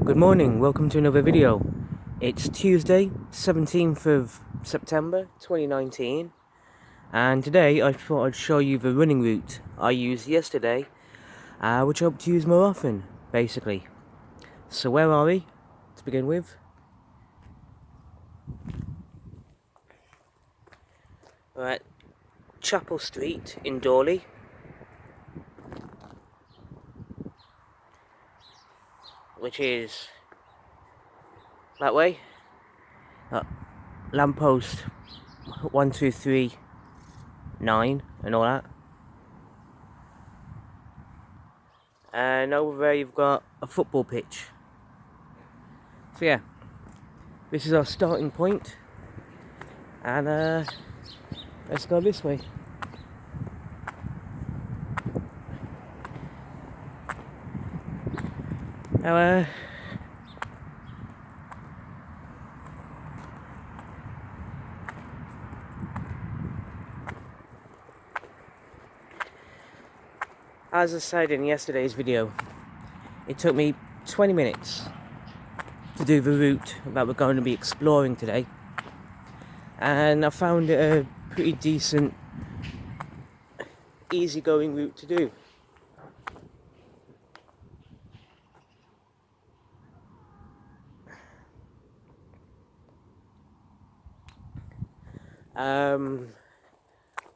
Good morning, welcome to another video. It's Tuesday, 17th of September 2019, and today I thought I'd show you the running route I used yesterday, which I hope to use more often, basically. So where are we, to begin with? We're at Chapel Street in Dawley. Which is that way. Lamppost 1239 and all that. And over there you've got a football pitch. So yeah, this is our starting point, and let's go this way. Now as I said in yesterday's video, it took me 20 minutes to do the route that we're going to be exploring today, and I found it a pretty decent, easygoing route to do.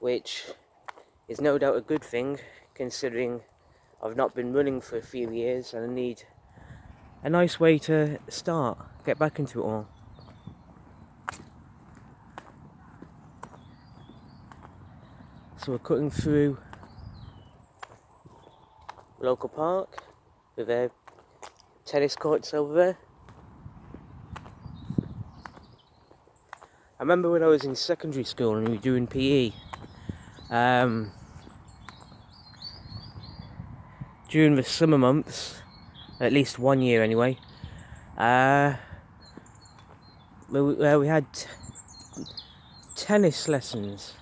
Which is no doubt a good thing, considering I've not been running for a few years and I need a nice way to start, get back into it all. So we're cutting through a local park with their tennis courts over there. I remember when I was in secondary school and we were doing PE, during the summer months, at least one year anyway, we had tennis lessons.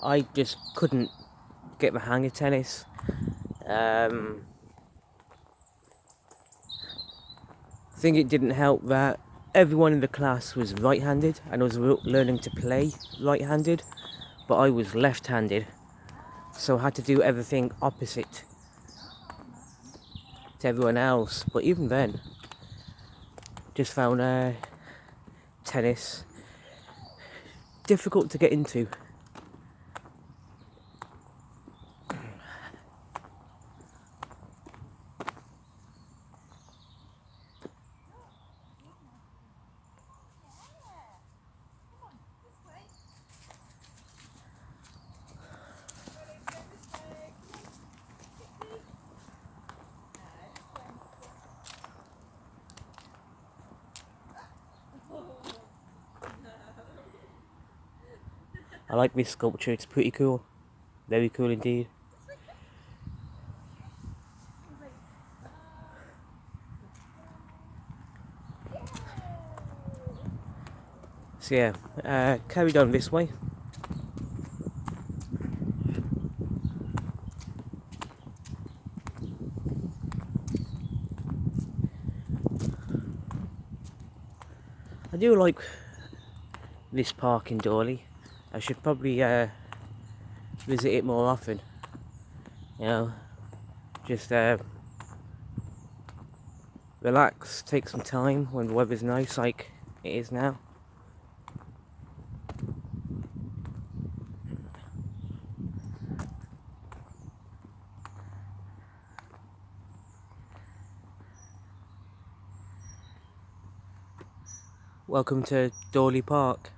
I just couldn't get the hang of tennis. I think it didn't help that everyone in the class was right-handed and I was learning to play right-handed, but I was left-handed, so I had to do everything opposite to everyone else. But even then, just found tennis difficult to get into. I like this sculpture, it's pretty cool. Very cool indeed. So yeah, carried on this way. I do like this park in Dawley. I should probably visit it more often. You know, just relax, take some time when the weather's nice like it is now. Welcome to Dawley Park.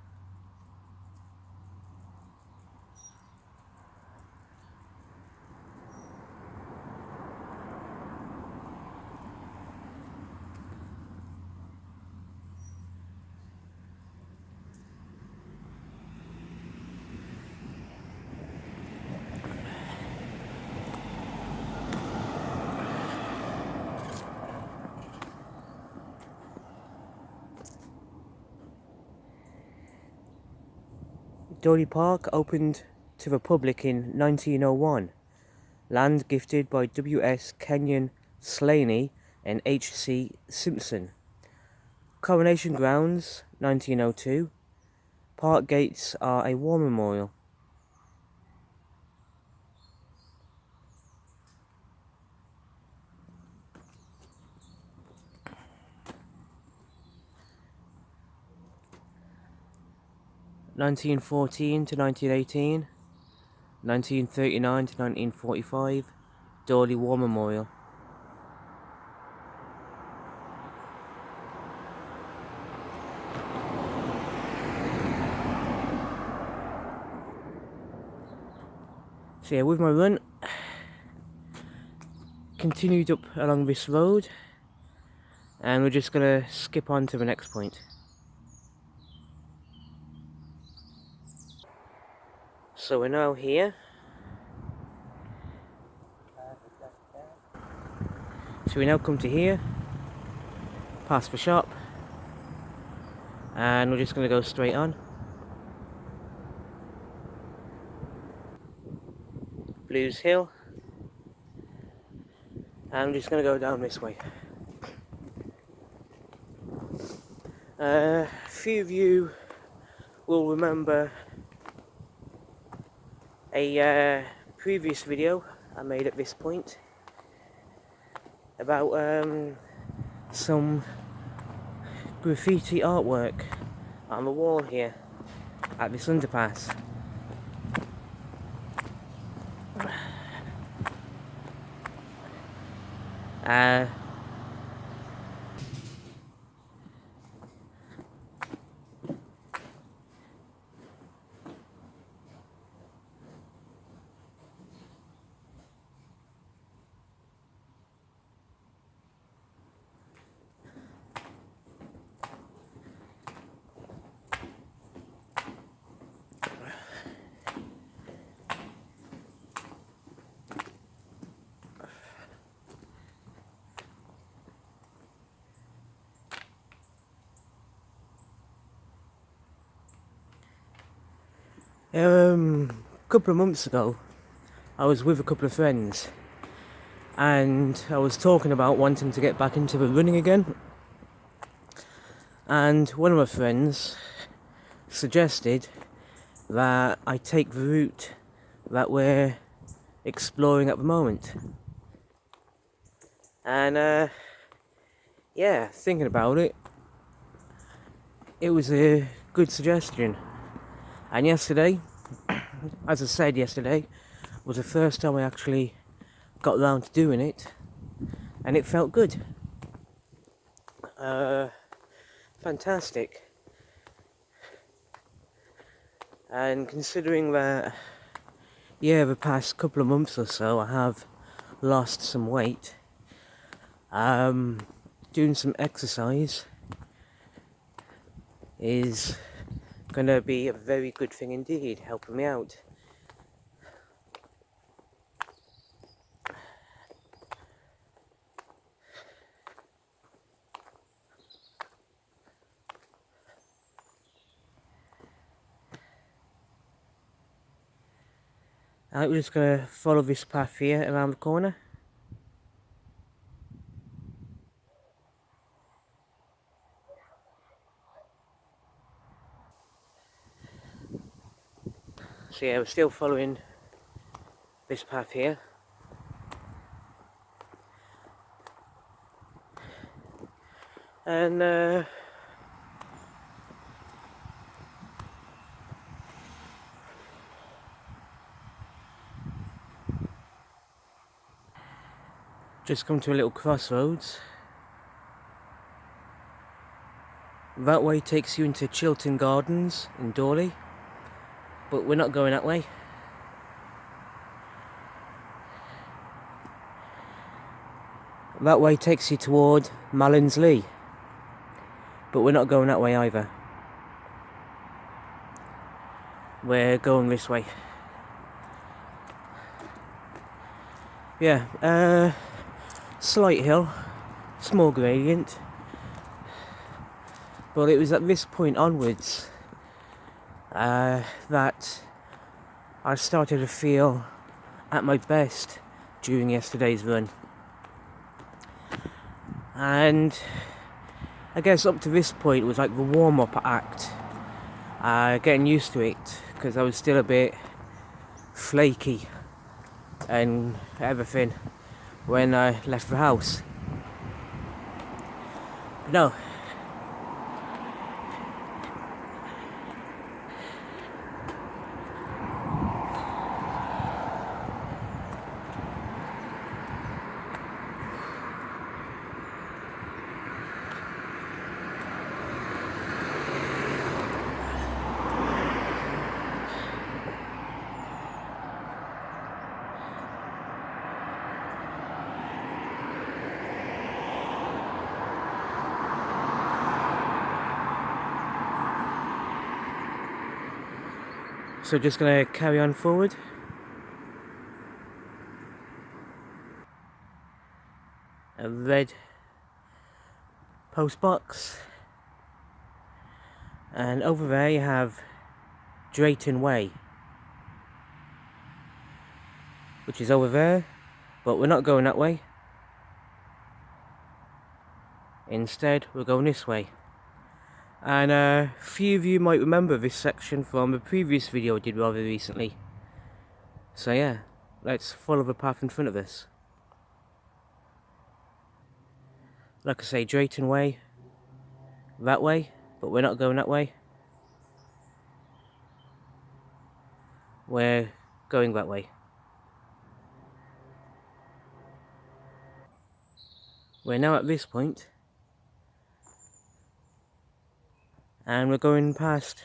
Dawley Park opened to the public in 1901, Land gifted by W.S. Kenyon Slaney and H.C. Simpson. Coronation Grounds, 1902. Park gates are a war memorial. (1914 to 1918), 1939 to 1945, Dawley War Memorial. So yeah, with my run, continued up along this road, and we're just gonna skip on to the next point. So we're now here. So we now come to here, past the shop, and we're just gonna go straight on. Blues Hill, and I'm just gonna go down this way. A few of you will remember a previous video I made at this point about some graffiti artwork on the wall here at this underpass. A couple of months ago, I was with a couple of friends, and I was talking about wanting to get back into the running again. And one of my friends suggested that I take the route that we're exploring at the moment. And yeah, thinking about it, it was a good suggestion. And yesterday, as I said yesterday, was the first time I actually got around to doing it, and it felt good. Fantastic. And considering that, yeah, the past couple of months or so I have lost some weight, doing some exercise is going to be a very good thing indeed, helping me out. We're just going to follow this path here around the corner. So yeah, we're still following this path here. And just come to a little crossroads. That way takes you into Chiltern Gardens in Dawley, but we're not going that way. That way takes you toward Mallinsley, but we're not going that way either. We're going this way. Yeah, slight hill, small gradient, but it was at this point onwards that I started to feel at my best during yesterday's run. And I guess up to this point it was like the warm-up act, getting used to it, because I was still a bit flaky and everything when I left the house. No. So just gonna carry on forward. A red post box, and over there you have Drayton Way, which is over there, but we're not going that way. Instead we're going this way. And a few of you might remember this section from a previous video I did rather recently. So yeah, let's follow the path in front of us. Like I say, Drayton Way, that way, but we're not going that way. We're going that way. We're now at this point, and we're going past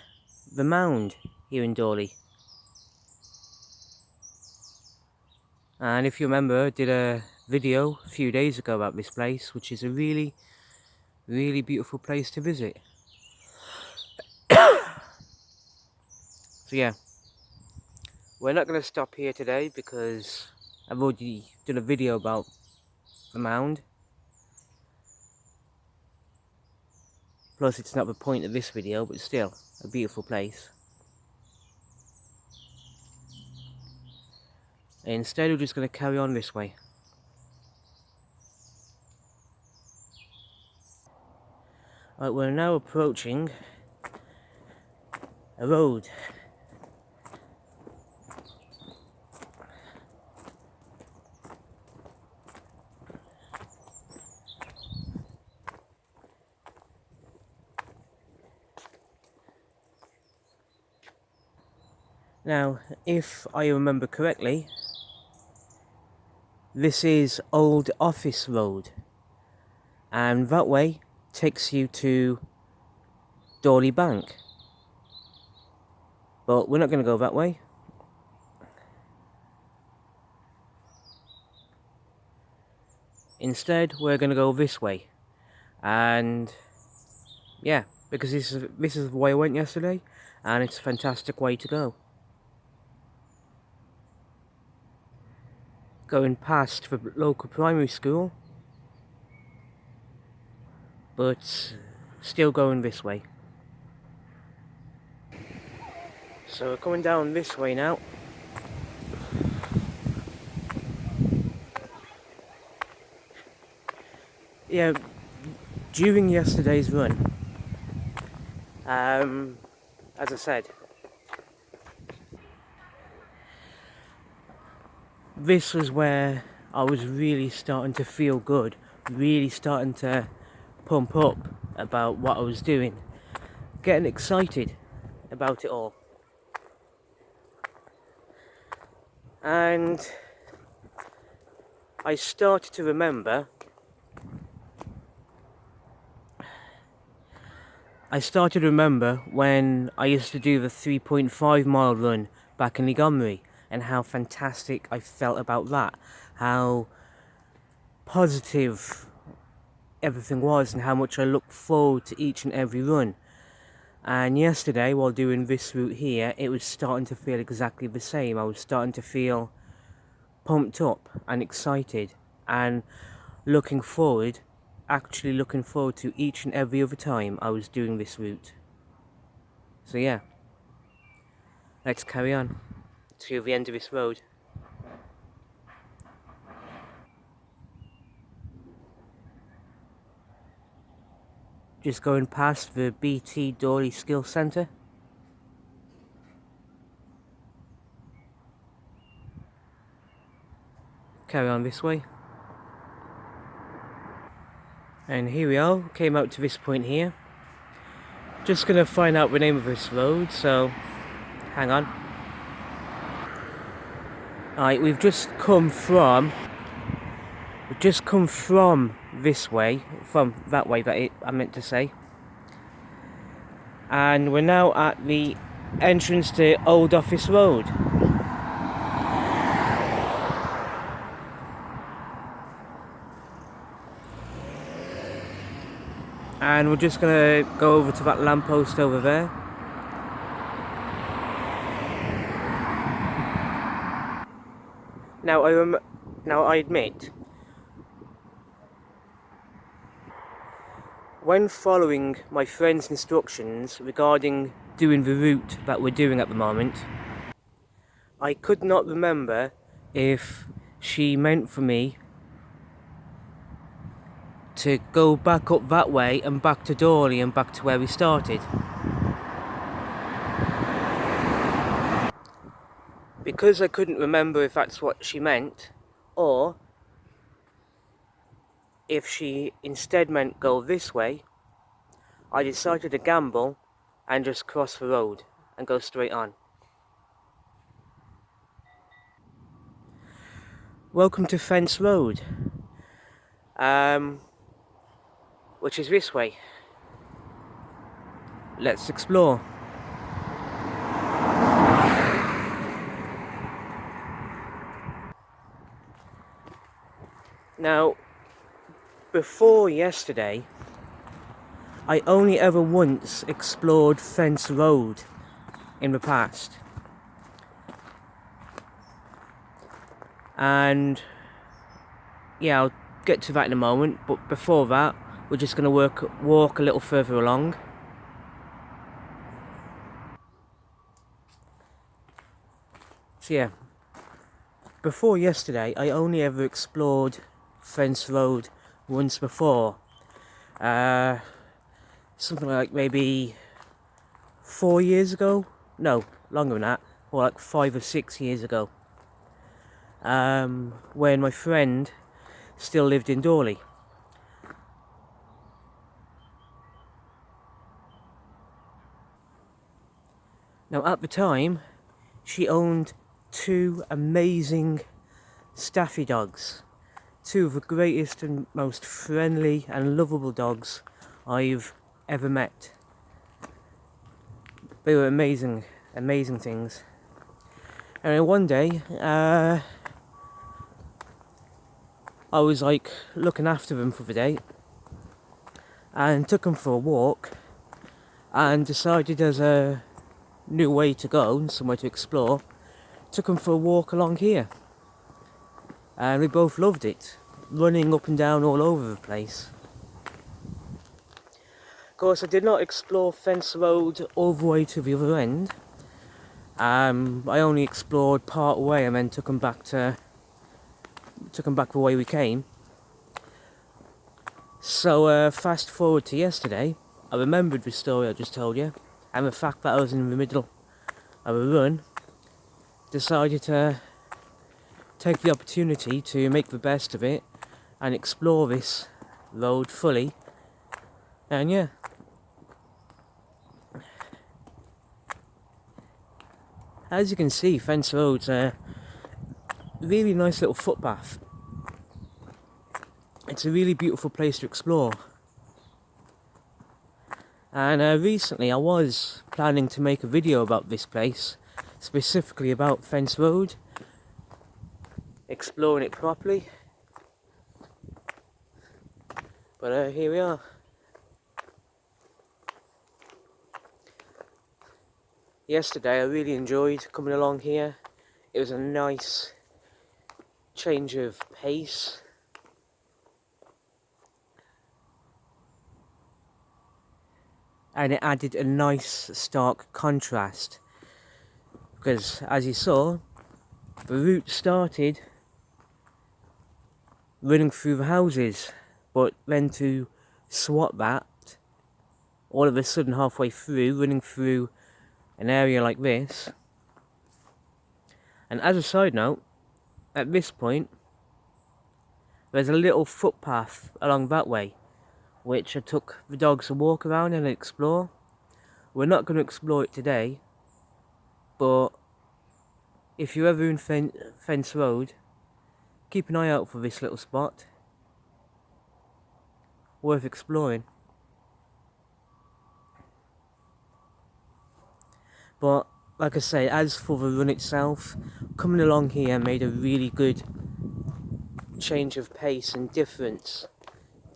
the mound here in Dawley. And if you remember, I did a video a few days ago about this place, which is a really beautiful place to visit. So yeah, we're not going to stop here today because I've already done a video about the mound. Plus it's not the point of this video, but still a beautiful place. Instead we're just going to carry on this way. Right, we're now approaching a road. Now, if I remember correctly, this is Old Office Road, and that way takes you to Dawley Bank. But we're not going to go that way. Instead, we're going to go this way. And yeah, because this is the way I went yesterday, and it's a fantastic way to go. Going past the local primary school, but still going this way. So we're coming down this way now. Yeah, during yesterday's run, as I said, this was where I was really starting to feel good, really starting to pump up about what I was doing, getting excited about it all. And I started to remember when I used to do the 3.5 mile run back in Montgomery, and how fantastic I felt about that, how positive everything was, and how much I looked forward to each and every run. And yesterday, while doing this route here, it was starting to feel exactly the same. I was starting to feel pumped up and excited, and actually looking forward to each and every other time I was doing this route. So yeah, let's carry on to the end of this road. just going past the BT Dawley Skills Centre. Carry on this way. And here we are, came out to this point here. Just gonna find out the name of this road, so hang on. Alright, we've just come from this way, from that way I meant to say. And we're now at the entrance to Old Office Road. And we're just gonna go over to that lamppost over there. Now I admit, when following my friend's instructions regarding doing the route that we're doing at the moment, I could not remember if she meant for me to go back up that way and back to Dawley and back to where we started. Because I couldn't remember if that's what she meant, or if she instead meant go this way, I decided to gamble and just cross the road and go straight on. Welcome to Fence Road, which is this way. Let's explore. Now, before yesterday, I only ever once explored Fence Road in the past. And yeah, I'll get to that in a moment, but before that, we're just going to walk a little further along. So yeah, before yesterday, I only ever explored Fence Road once before. Something like maybe 4 years ago? No, longer than that, or like 5 or 6 years ago. When my friend still lived in Dawley. Now at the time, she owned 2 amazing Staffy dogs. 2 of the greatest and most friendly and lovable dogs I've ever met. They were amazing, amazing things. And then one day, I was like looking after them for the day and took them for a walk and decided as a new way to go and somewhere to explore, took them for a walk along here. And we both loved it, running up and down all over the place. Of course, I did not explore Fence Road all the way to the other end. I only explored part way and then took them back the way we came. So fast forward to yesterday, I remembered the story I just told you, and the fact that I was in the middle of a run, decided to take the opportunity to make the best of it and explore this road fully. And yeah, as you can see, Fence Road's a really nice little footpath. It's a really beautiful place to explore. And recently I was planning to make a video about this place, specifically about Fence Road, exploring it properly. But here we are. Yesterday I really enjoyed coming along here. It was a nice change of pace. And it added a nice stark contrast. Because as you saw, the route started running through the houses. But then to swap that all of a sudden halfway through, running through an area like this. And as a side note, at this point, there's a little footpath along that way, which I took the dogs a walk around and explore. We're not going to explore it today, but if you're ever in Fence Road, keep an eye out for this little spot. Worth exploring. But like I say, as for the run itself, coming along here made a really good change of pace and difference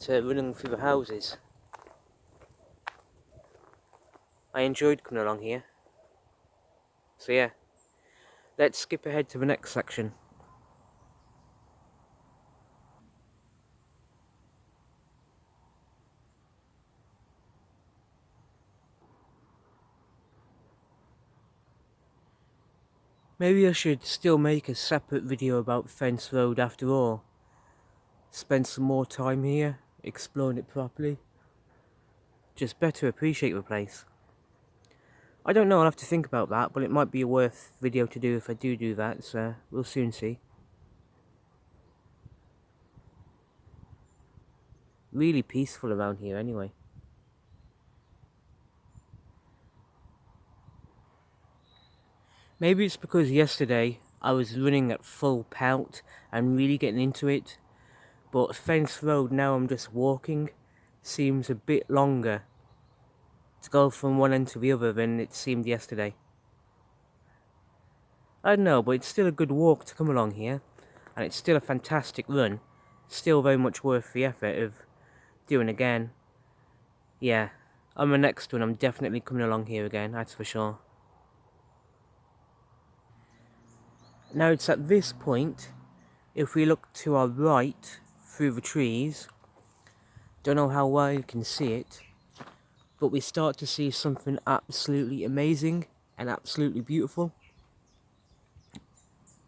to running through the houses. I enjoyed coming along here. So yeah, let's skip ahead to the next section. Maybe I should still make a separate video about Fence Road after all. Spend some more time here, exploring it properly. Just better appreciate the place. I don't know, I'll have to think about that, but it might be a worth video to do if I do that, so we'll soon see. Really peaceful around here anyway. Maybe it's because yesterday I was running at full pelt and really getting into it, but Fence Road now I'm just walking seems a bit longer to go from one end to the other than it seemed yesterday. I don't know, but it's still a good walk to come along here, and it's still a fantastic run, still very much worth the effort of doing again. Yeah, on the next one I'm definitely coming along here again, that's for sure. Now it's at this point, if we look to our right through the trees, don't know how well you can see it, but we start to see something absolutely amazing and absolutely beautiful.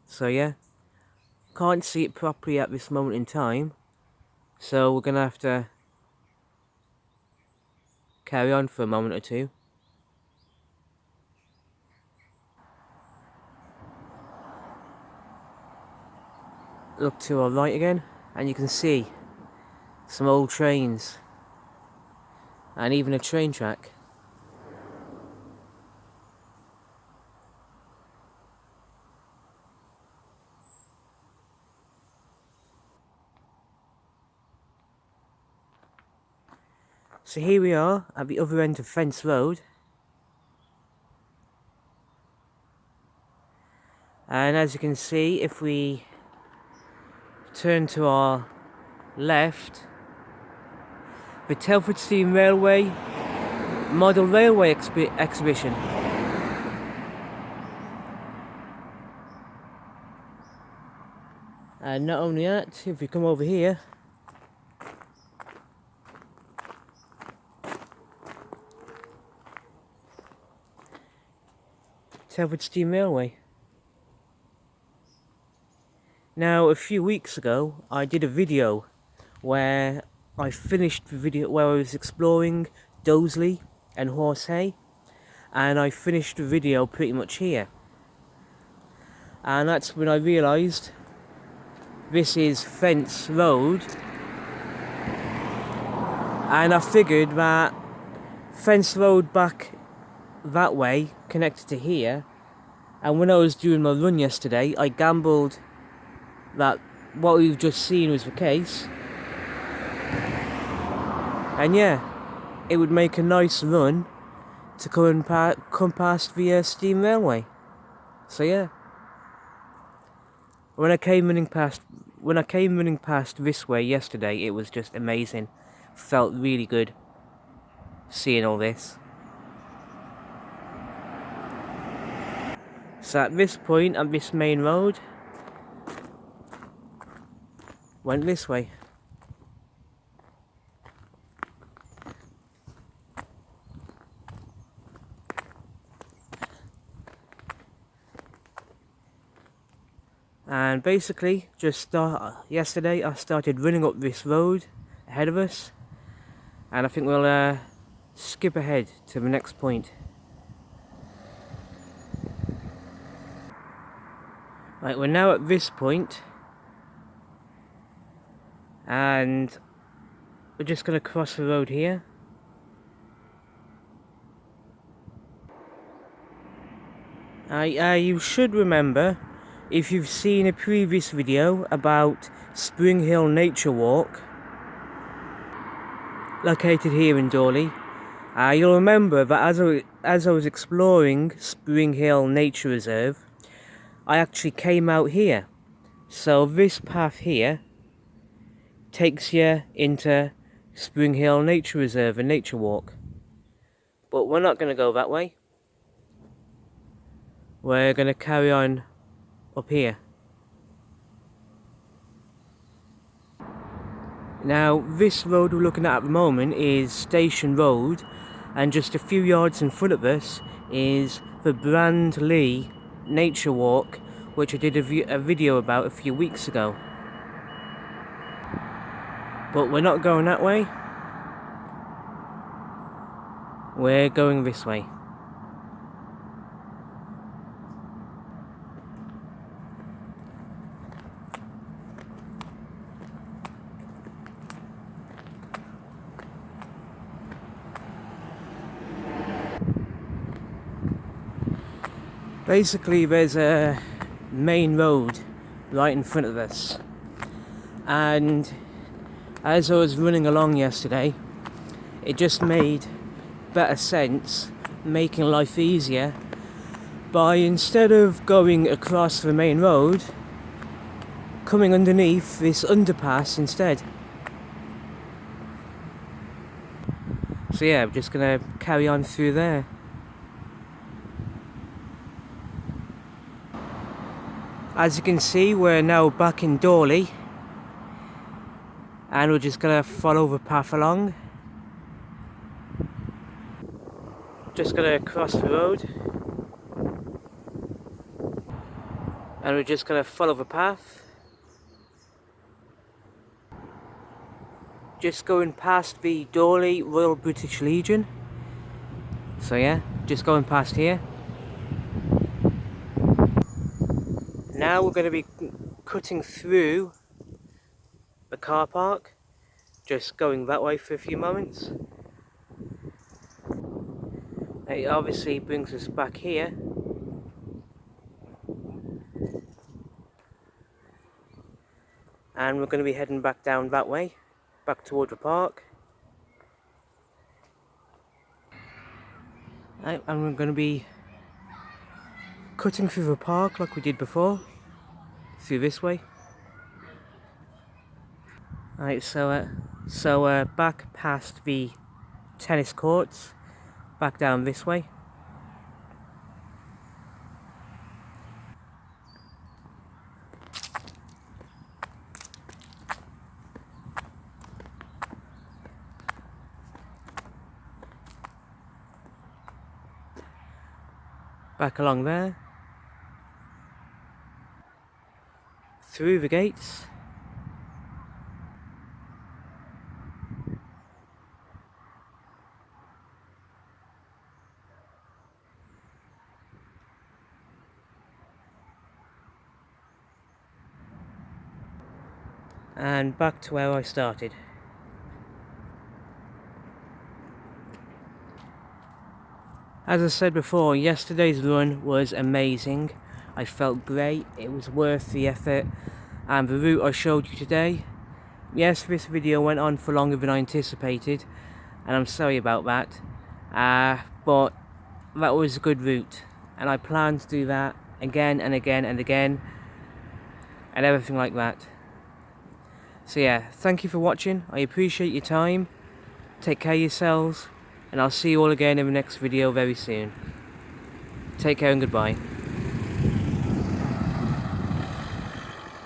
So yeah, can't see it properly at this moment in time, so we're gonna have to carry on for a moment or two. Look to our right again, and you can see some old trains and even a train track. So here we are at the other end of Fence Road, and as you can see, if we turn to our left, the Telford Steam Railway Model Railway exhibition. And not only that, if we come over here, Telford Steam Railway. Now, a few weeks ago, I did a video where I finished the video where I was exploring Dawley and Horsey, and I finished the video pretty much here. And that's when I realised this is Fence Road, and I figured that Fence Road back that way connected to here, and when I was doing my run yesterday, I gambled that what we've just seen was the case, and yeah, it would make a nice run to come past the steam railway. So yeah, when I came running past this way yesterday, it was just amazing. Felt really good seeing all this. So at this point, on this main road, went this way. And basically, yesterday I started running up this road ahead of us, and I think we'll skip ahead to the next point. Right, we're now at this point, and we're just going to cross the road here. You should remember, if you've seen a previous video about Spring Hill Nature Walk, located here in Dawley, you'll remember that as I was exploring Spring Hill Nature Reserve, I actually came out here. So this path here takes you into Spring Hill Nature Reserve and Nature Walk. But we're not going to go that way. We're going to carry on up here. Now, this road we're looking at the moment is Station Road, and just a few yards in front of us is the Brandley Nature Walk, which I did a video about a few weeks ago. But we're not going that way. We're going this way. Basically, there's a main road right in front of us, and as I was running along yesterday, it just made better sense, making life easier, by instead of going across the main road, coming underneath this underpass instead. So yeah, I'm just gonna carry on through there. As you can see, we're now back in Dawley, and we're just gonna follow the path along. Just gonna cross the road, and we're just gonna follow the path. Just going past the Dawley Royal British Legion. So yeah, just going past here. Now we're going to be cutting through the car park, just going that way for a few moments. It obviously brings us back here. And we're going to be heading back down that way, back toward the park. Right, and we're going to be cutting through the park like we did before, through this way. Right, so back past the tennis courts, back down this way. Back along there. Through the gates. And back to where I started. As I said before, yesterday's run was amazing. I felt great, it was worth the effort, and the route I showed you today, yes, this video went on for longer than I anticipated, and I'm sorry about that, but that was a good route, and I plan to do that again and again and again, and everything like that. So yeah, thank you for watching, I appreciate your time, take care of yourselves, and I'll see you all again in the next video very soon. Take care and goodbye.